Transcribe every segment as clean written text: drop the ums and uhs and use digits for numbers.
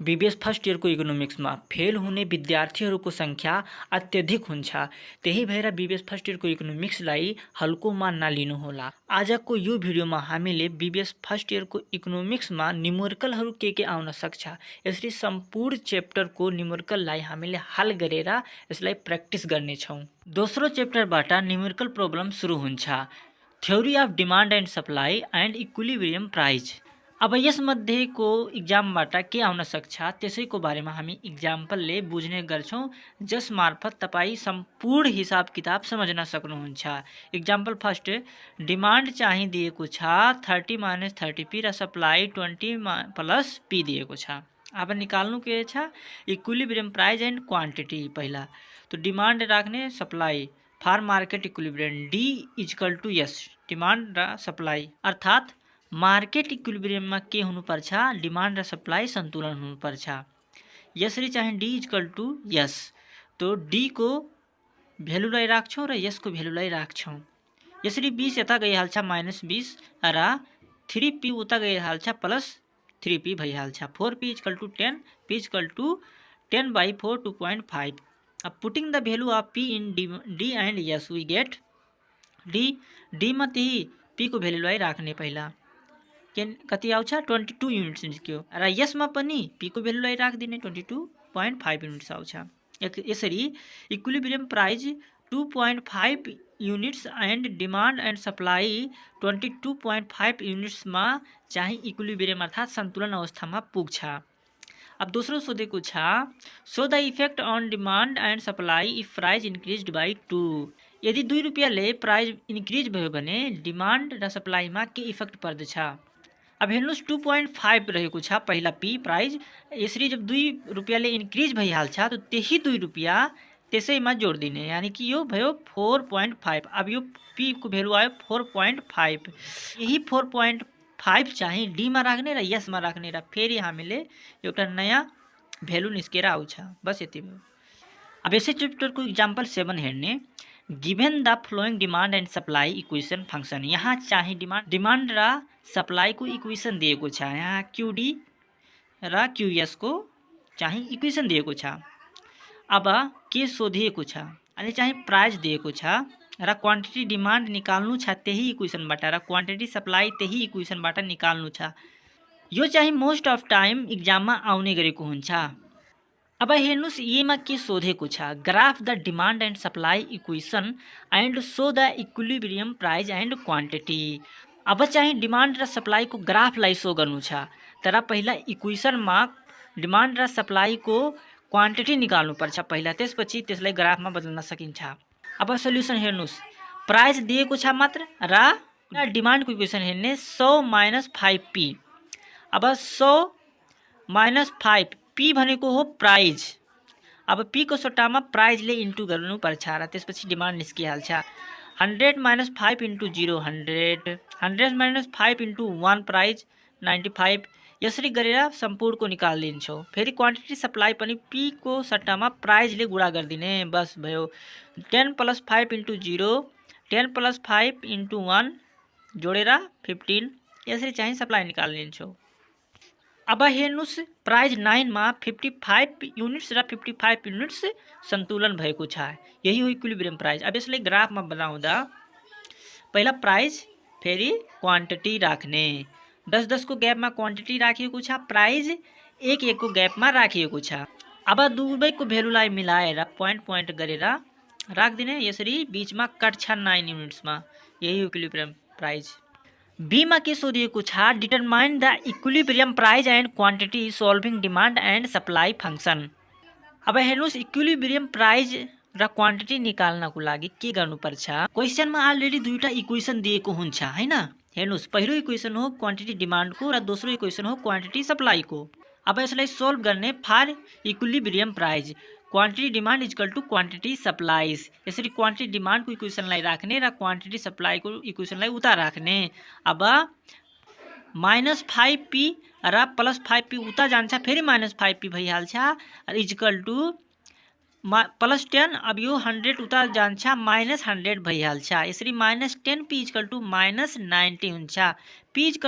BBS first इयरको इकोनोमिक्समा fail हुने विद्यार्थीहरूको सङ्ख्या अत्यधिक हुन्छ। त्यही भएर बीबीएस फर्स्ट इयरको इकोनोमिक्सलाई हल्कोमा नलिनुहोला। आजको यो भिडियोमा हामीले बीबीएस फर्स्ट इयरको इकोनोमिक्समा न्युमेरिकलहरू के आउन सक्छ, यसरी सम्पूर्ण च्याप्टरको न्युमेरिकललाई हामीले हल गरेर यसलाई प्र्याक्टिस गर्नेछौँ। दोस्रो च्याप्टरबाट न्युमेरिकल प्रब्लम सुरु हुन्छ, theory of demand and supply and equilibrium price. अब यसमध्येको इक्जामबाट के आउन सक्छ त्यसैको बारेमा हामी इक्जाम्पलले बुझ्ने गर्छौँ, जस मार्फत तपाईँ सम्पूर्ण हिसाब किताब समझन सक्नुहुन्छ। इक्जाम्पल फर्स्ट, डिमान्ड चाहिँ दिएको छ 30 - 30p र सप्लाई 20 + p दिएको छ। अब निकाल्नु के छ, इक्विलिब्रियम प्राइज एन्ड क्वान्टिटी। पहिला तो डिमान्ड राख्ने, supply for market equilibrium D = S, demand र सप्लाई, अर्थात् मार्केट इक्विलिब्रियममा के हुनुपर्छ, डिमान्ड र सप्लाई सन्तुलन हुनुपर्छ। यसरी चाहिँ D = S, तो D को भ्यालुलाई राख्छौँ र S को भ्यालुलाई राख्छौँ। यसरी 20 यता गइहाल्छ -20 र 3p उता गइहाल्छ +3p भइहाल्छ। 4p = 10, p = 10/4 2.5। अब putting the value of p in D and S we get D मा त्यही p को भ्यालुलाई राख्ने, पहिला कति आउँछ 22 युनिट्स निस्क्यो र यसमा पनि p को भ्यालुलाई राखिदिने 22.5 युनिट्स आउँछ। यसरी equilibrium price 2.5 units and demand and supply 22.5 युनिट्समा चाहिँ इक्विलिब्रियम अर्थात् सन्तुलन अवस्थामा पुग्छ। अब दोस्रो सोधेको छ, so the effect on demand and supply if price increased by 2। यदि 2 रुपियाँले प्राइज इन्क्रिज भयो भने डिमान्ड र सप्लाईमा के इफेक्ट पर्दछ। अब हेर्नुहोस् 2.5 रहेको छ पहिला p प्राइज, यसरी जब 2 रुपियाँले इन्क्रिज भइहाल्छ तो त्यही 2 रुपियाँ त्यसैमा जोडिदिने, यानि कि यो भयो 4.5। अब यो p को भ्यालु आयो 4.5, यही 4.5 चाहिँ D मा राख्ने र S मा राख्ने र फेरि हामीले एउटा नयाँ भ्यालु निस्केर आउँछ। बस यति भयो। अब यसै च्याप्टरको इक्जाम्पल 7 हेर्ने, given the following demand and supply equation function. यहाँ चाहिँ डिमान्ड र सप्लाईको इक्वेसन दिएको छ। यहाँ QD र QS को चाहिँ इक्वेसन दिएको छ। अब के सोधिएको छ, अनि चाहिँ प्राइस दिएको छ र क्वान्टिटी डिमान्ड निकाल्नु छ त्यही इक्वेसनबाट र क्वान्टिटी सप्लाई त्यही इक्वेसनबाट निकाल्नु छ। यो चाहिँ मोस्ट अफ टाइम इक्जाममा आउने गरेको हुन्छ। अब हेर्नुहोस् येमा के सोधेको छ, graph the demand and supply equation and show the equilibrium price and quantity. अब चाहिँ डिमान्ड र सप्लाईको ग्राफलाई सो गर्नु छ, तर पहिला इक्वेसनमा डिमान्ड र सप्लाईको क्वान्टिटी निकाल्नुपर्छ पहिला, त्यसपछि त्यसलाई ग्राफमा बदल्न सकिन्छ। अब सल्युसन हेर्नुहोस्, प्राइस दिएको छ मात्र र डिमान्डको इक्वेसन हेर्ने 100 - 5p। अब 100 - 5, p भनेको हो प्राइज। अब p को सट्टामा प्राइजले इन्टु गर्नुपर्छ र त्यसपछि डिमान्ड निस्किहाल्छ। 100 - 5 × 0 100, 100 - 5 × 1 प्राइज 95। यसरी गरेर सम्पूर्णको निकालिदिन्छौँ। फेरि क्वान्टिटी सप्लाई पनि p को सट्टामा प्राइजले गुणा गरिदिने, बस भयो। 10 + 5 × 0 10 + 5 × 1 जोडेर 15। यसरी चाहिँ सप्लाई निकालिदिन्छौँ। अब हेर्नुहोस् प्राइज 9 मा 55 युनिट्स र 55 युनिट्स सन्तुलन भएको छ, यही हो इक्विलिब्रियम प्राइज। अब यसलाई ग्राफमा बनाउँदा पहिला प्राइज फेरि क्वान्टिटी राख्ने, 10 को ग्यापमा क्वान्टिटी राखिएको छ, प्राइज 1 को ग्यापमा राखिएको छ। अब दुवैको भ्यालुलाई मिलाएर पोइन्ट गरेर राखिदिने, यसरी बीचमा कट्छ 9 युनिट्समा, यही इक्विलिब्रियम प्राइज। B मा के सोधिएको छ, determine the equilibrium price and quantity solving demand and supply function. अब हेर्नुहोस् इक्विलिब्रियम प्राइज र क्वान्टिटी निकाल्नको लागि के गर्नुपर्छ, क्वेसनमा अलरेडी दुईटा इक्वेसन दिएको हुन्छ हैन। हेर्नुहोस् पहिलो इक्वेसन हो क्वान्टिटी डिमान्डको र दोस्रो इक्वेसन हो क्वान्टिटी सप्लाईको। अब यसलाई सोल्भ गर्ने for equilibrium price quantity demand = quantity supplies. यसरी क्वान्टिटी डिमान्डको इक्वेसनलाई राख्ने र क्वान्टिटी सप्लाईको इक्वेसनलाई उता राख्ने। अब -5p र +5p उता जान्छ, फेरि -5p भइहाल्छ र = +10 अब यो 100 उता जान्छ -100 भइहाल्छ। यसरी -10 p = -90 हुन्छ। p =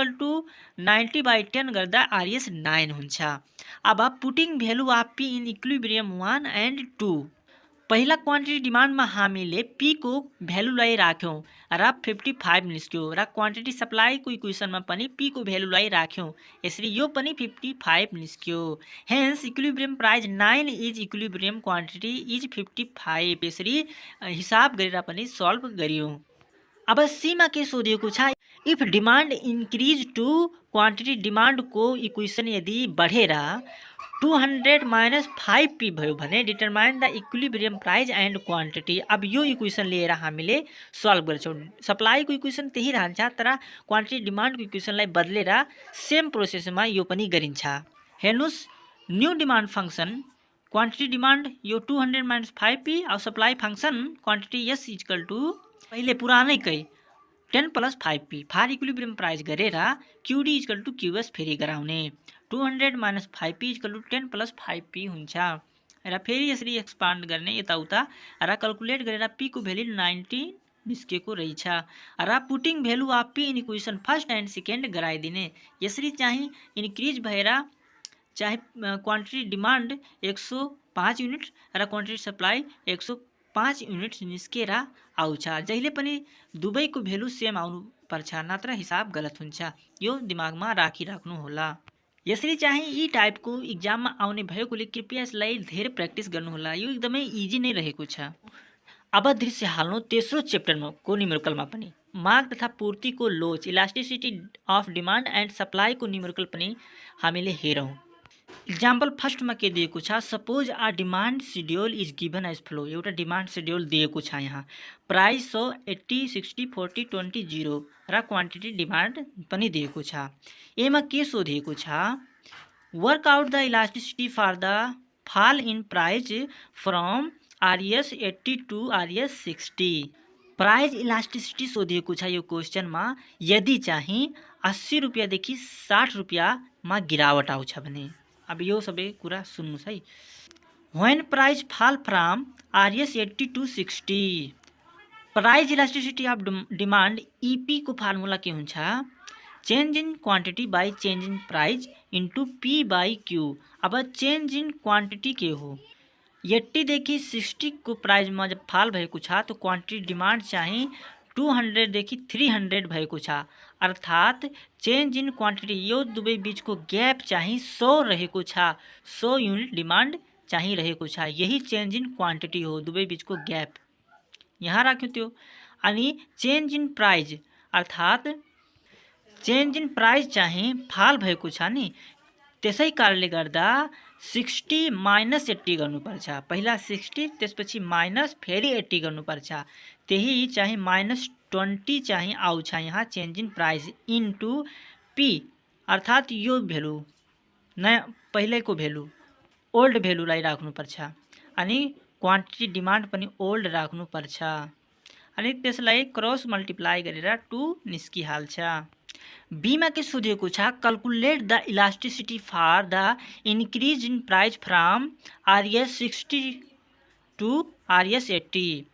90/10 गर्दा RS 9 हुन्छ। अब putting value of p in equilibrium 1 and 2। पहिला क्वान्टिटी डिमान्डमा हामीले p को भ्यालुलाई राख्यौं र 55 निस्क्यो र क्वान्टिटी सप्लाईको इक्वेसनमा पनि p को भ्यालुलाई राख्यौं। यसरी यो पनि 55 निस्क्यो। Hence equilibrium price 9 is equilibrium quantity is 55। यसरी हिसाब गरेर पनि सल्भ गरियौं। अब सी मा के सोधिएको छ, if demand increase to quantity डिमान्डको इक्वेसन यदि बढेर 200 - 5p भयो भने determine the equilibrium price and quantity. अब यो इक्वेसन लिएर हामीले सल्भ गर्छौं। सप्लाईको इक्वेसन त्यही रहन्छ तर क्वान्टिटी डिमान्डको इक्वेसनलाई बदलेर सेम प्रोसेसमा यो पनि गरिन्छ। हेर्नुस्, new demand function quantity demand यो 200 - 5p और सप्लाई फंक्सन क्वान्टिटी S = पहिले पुरानैकै 10 + 5p फर इक्विलिब्रियम प्राइस गरेर QD = QS फेरि गराउने। 200 - 5p = 10 + 5p हुन्छ र फेरि यसरी एक्सपान्ड गर्ने यताउता र क्याल्कुलेट गरेर p को भ्यालु 90 निस्केको रहेछ र putting value of p in equation first and second गराइदिने। यसरी चाहिँ इन्क्रिज भएर चाहे क्वान्टिटी डिमान्ड 105 युनिट र क्वान्टिटी सप्लाई 105 युनिट निस्केर आउँछ। जहिले पनि दुवैको भ्यालु सेम आउनु पर्छ, नत्र हिसाब गलत हुन्छ। यो दिमागमा राखिराख्नु होला। यसरी चाहिँ यी टाइपको इक्जाममा आउने भएकोले कृपया यसलाई धेरै प्र्याक्टिस गर्नुहोला। यो एकदमै इजी नै रहेको छ। अब दृश्य हाल्नु तेस्रो च्याप्टरमा को न्युमेरिकलमा पनि माग तथा पूर्तिको लोच, इलास्टिसिटी अफ डिमान्ड एन्ड सप्लाईको न्युमेरिकल पनि हामीले हेरौँ। इक्जाम्पल फर्स्टमा के दिएको छ, suppose a demand schedule is given as follow. एउटा डिमान्ड शेड्युल दिएको छ यहाँ। प्राइस 100, 80, 60, 40, 20, 0 र क्वान्टिटी डिमान्ड पनि दिएको छ। एमा के सोधिएको छ, work out the elasticity for the fall in price from RS 80 to RS 60। Price elasticity सोधिएको छ यो क्वेसनमा। यदि चाहिँ 80 रुपियाँदेखि 60 रुपियाँमा गिरावट आउँछ भने। अब यो सबै कुरा सुन्नुस् है। When price fall from RS 80 to 60, price elasticity of demand EP को फर्मुला के हुन्छ, change in quantity by change in price into P/Q। अब चेन्ज इन क्वान्टिटी के हो, 80 देखि 60 को प्राइसमा जब फाल भएको छ तो क्वान्टिटी डिमान्ड चाहिँ 200 देखि 300 भएको छ। अर्थात् चेन्ज इन क्वान्टिटी यो दुवै बीचको ग्याप चाहिँ 100 रहेको छ। 100 युनिट डिमान्ड चाहिँ रहेको छ। यही चेन्ज इन क्वान्टिटी हो, दुवै बीचको ग्याप यहाँ राख्यो त्यो। अनि चेन्ज इन प्राइस अर्थात् चेन्ज इन प्राइस चाहिँ फाल भएको छ नि, त्यसै कारणले गर्दा 60 - 80 गर्नुपर्छ। पहिला 60 त्यसपछि माइनस फेरि 80 गर्नुपर्छ। त्यही चाहिँ -20 चाहिँ आउँछ यहाँ change in price into P अर्थात् यो भ्यालु नयाँ पहिलेको भ्यालु ओल्ड भ्यालुलाई राख्नुपर्छ। अनि क्वान्टिटी डिमान्ड पनि ओल्ड राख्नुपर्छ। अनि त्यसलाई क्रस मल्टिप्लाई गरेर 2 निस्किहाल्छ। बीमा के सोधिएको छ, calculate the elasticity for the increase in price from RS 60 to RS 80।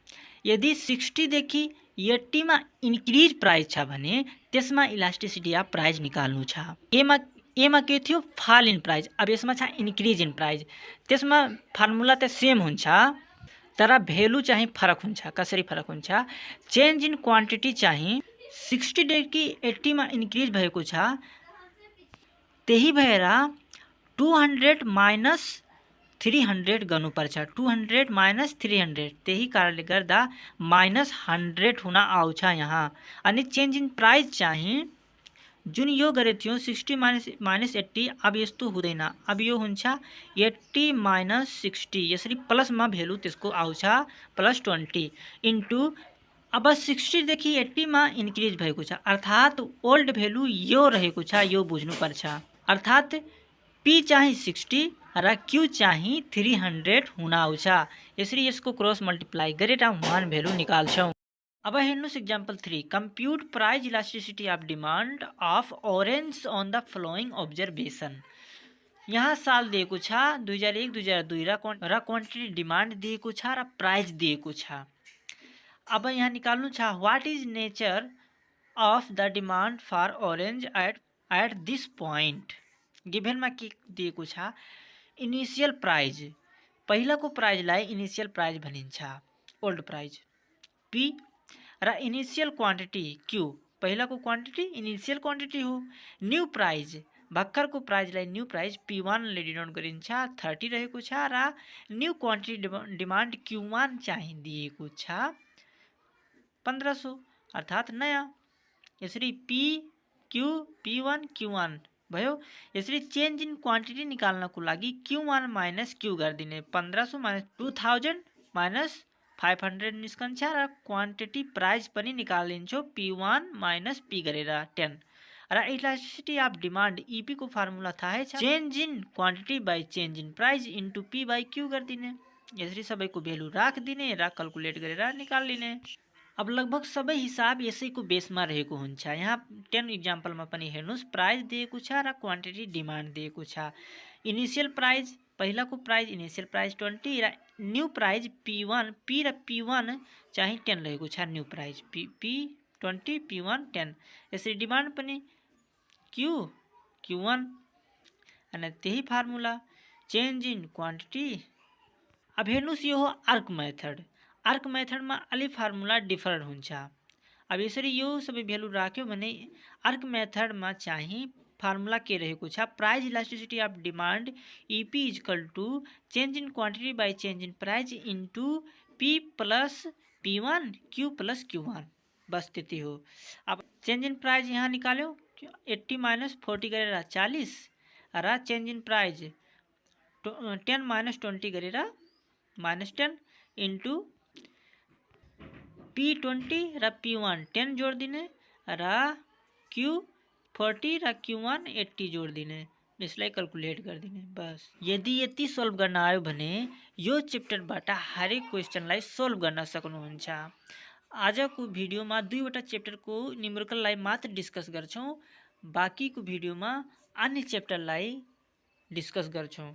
यदि 60 देखि 80 मा इन्क्रिज प्राइस छ भने त्यसमा इलास्टिसिटी अफ प्राइस निकाल्नु छ। एमा के थियो, फल इन प्राइस। अब यसमा छ इन्क्रिज इन प्राइस। त्यसमा फर्मुला त सेम हुन्छ तर भ्यालु चाहिँ फरक हुन्छ। कसरी फरक हुन्छ, चेन्ज इन क्वान्टिटी चाहिँ 60 देखि 80 मा इन्क्रिज भएको छ, त्यही भएर 200 माइनस 300 गर्नुपर्छ। 200 माइनस 300, त्यही कारणले गर्दा -100 हुन आउँछ यहाँ। अनि चेन्ज इन प्राइस चाहिँ जुन यो गरेको थियो 60 माइनस 80, अब यस्तो हुँदैन। अब यो हुन्छ 80 माइनस 60। यसरी प्लसमा भ्यालु त्यसको आउँछ +20 इन्टु अब 60 देखि 80 मा इन्क्रिज भएको छ अर्थात् ओल्ड भ्यालु यो रहेको छ, यो बुझ्नुपर्छ। अर्थात् P चाहिँ 60 र Q चाहिँ 300 हुन आउँछ। यसरी यसको क्रस मल्टिप्लाई गरेर 1 भ्यालु निकाल्छौँ। अब हेर्नुस् example 3, कम्प्युट price elasticity of demand of orange on the following observation. यहाँ साल दिएको छ 2001 2002 र क्वान्टिटी डिमान्ड दिएको छ र प्राइस दिएको छ। अब यहाँ निकाल्नु छ what is nature of the demand for orange at this point. गिभेनमा के दिएको छ इनिशियल प्राइज, पहिलाको प्राइजलाई इनिशियल प्राइज भनिन्छ ओल्ड प्राइज पी, र इनिशियल क्वान्टिटी क्यू, पहिलाको क्वान्टिटी इनिशियल क्वान्टिटी हो। न्यू प्राइज, भर्खरको प्राइजलाई न्यू प्राइज P1 ले डिनोट गरिन्छ 30 रहेको छ र न्यू क्वान्टिटी डिमान्ड Q1 चाहिँ दिएको छ 1500 अर्थात् नयाँ। यसरी P Q P1 Q1 भयो। यसरी चेन्ज इन क्वान्टिटी निकाल्नको लागि Q1 माइनस Q गरिदिने, 1500 माइनस 2000 माइनस 500 निस्कन्छ र क्वान्टिटी प्राइस पनि निकालिन्छौँ P1 माइनस P गरेर 10 र इलास्टिसिटी अफ डिमान्ड EP को फर्मुला थाहै छ, change in quantity by change in price into P by Q गरिदिने। यसरी सबैको भेल्यु राखिदिने र क्याल्कुलेट गरेर निकालिदिने। अब लगभग सबै हिसाब यसैको बेसमा रहेको हुन्छ। यहाँ 10 इक्जाम्पलमा पनि हेर्नुहोस्, प्राइस दिएको छ र क्वान्टिटी डिमान्ड दिएको छ। इनिशियल प्राइस, पहिलाको प्राइस इनिशियल प्राइस 20 र न्यू प्राइस P1 P र P1 चाहिँ 10 रहेको छ। New price P20 P1 10। यसरी डिमान्ड पनि Q1 अनि त्यही फर्मुला चेन्ज इन क्वान्टिटी। अब हेर्नुहोस् यो हो आर्क मेथड। आर्क मेथडमा अलि फर्मुला डिफरेन्ट हुन्छ। अब यसरी यो सबै भेल्यु राख्यो भने आर्क मेथडमा चाहिँ फर्मुला के रहेको छ, price elasticity of demand EP is equal to change in quantity by change in price into P plus P1 Q plus Q1, बस त्यति हो। अब चेन्ज इन प्राइस यहाँ निकाल्यो 80 माइनस 40 गरेर 40 र चेन्ज इन प्राइस 10 माइनस 20 गरेर माइनस 10 इन्टु P20 र P1 10 जोड दिने र Q40 र Q1 80 जोड दिने। यसलाई क्याल्कुलेट गरिदिने बस। यदि यति सोल्भ गर्न आयो भने यो च्याप्टरबाट हरेक क्वेसनलाई सोल्भ गर्न सक्नुहुन्छ। आजको भिडियोमा 2वटा च्याप्टरको न्युमेरिकललाई मात्र डिस्कस गर्छौँ, बाँकीको भिडियोमा अन्य च्याप्टरलाई डिस्कस गर्छौँ।